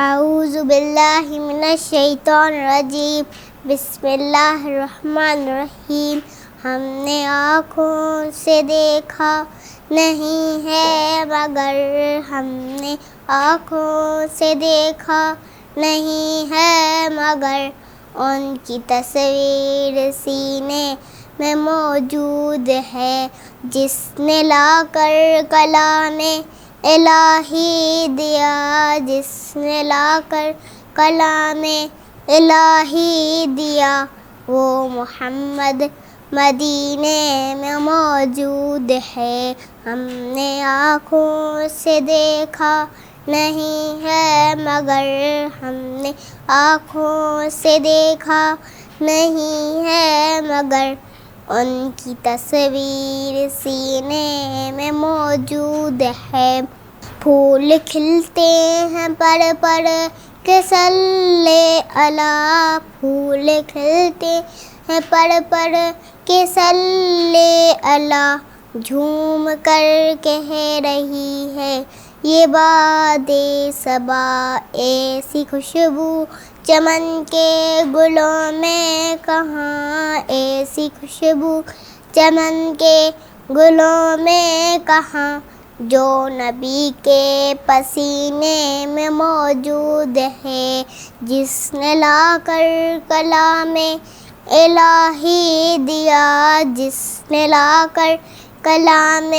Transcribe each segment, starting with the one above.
اعوذ باللہ من الشیطان الرجیم، بسم اللہ الرحمن الرحیم۔ ہم نے آنکھوں سے دیکھا نہیں ہے مگر، ہم نے آنکھوں سے دیکھا نہیں ہے مگر، ان کی تصویر سینے میں موجود ہے، جس نے لا کر کلام الہی دیا، جس نے لا کر کلام الہی دیا۔ وہ محمد مدینے میں موجود ہے، ہم نے آنکھوں سے دیکھا نہیں ہے مگر، ہم نے آنکھوں سے دیکھا نہیں ہے مگر، ان کی تصویر سینے میں موجود ہے۔ پھول کھلتے ہیں پڑ پڑ کے صلی علی، پھول کھلتے ہیں پڑ پڑ کے صلی علی، جھوم کر کہہ رہی ہے یہ باد صبا، ایسی خوشبو چمن کے گلوں میں کہاں، ایسی خوشبو چمن کے گلوں میں کہاں، جو نبی کے پسینے میں موجود ہے، جس نے لا کر کلام الہی دیا، جس نے لا کر کلام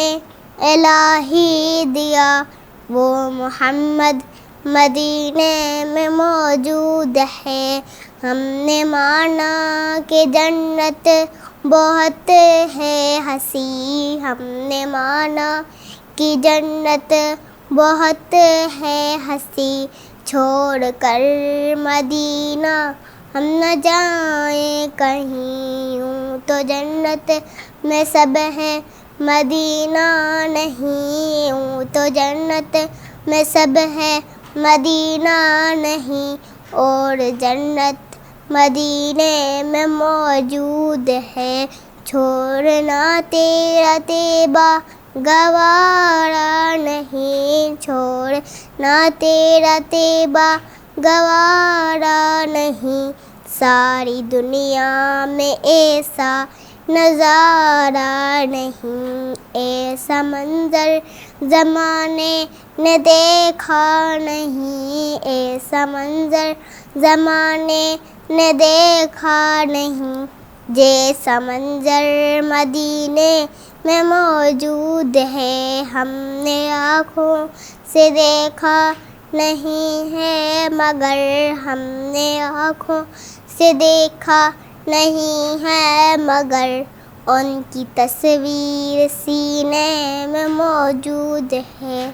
الہی دیا۔ وہ محمد مدینے میں موجود ہے، ہم نے مانا کہ جنت بہت ہے حسین، ہم نے مانا کہ جنت بہت ہے حسین، چھوڑ کر مدینہ ہم نہ جائیں کہیں، یوں تو جنت میں سب ہے مدینہ نہیں، یوں تو جنت میں سب ہے مدینہ نہیں، اور جنت مدینے میں موجود ہے۔ چھوڑنا تیرا طیبہ گوارا نہیں، چھوڑنا تیرا طیبہ گوارا نہیں، ساری دنیا میں ایسا نظارہ نہیں، ایسا منظر زمانے نے دیکھا نہیں، ایسا منظر زمانے نے دیکھا نہیں، جیسا منظر مدینے میں موجود ہے، ہم نے آنکھوں سے دیکھا نہیں ہے مگر، ہم نے آنکھوں سے دیکھا نہیں ہے مگر، ان کی تصویر سینے میں موجود ہے۔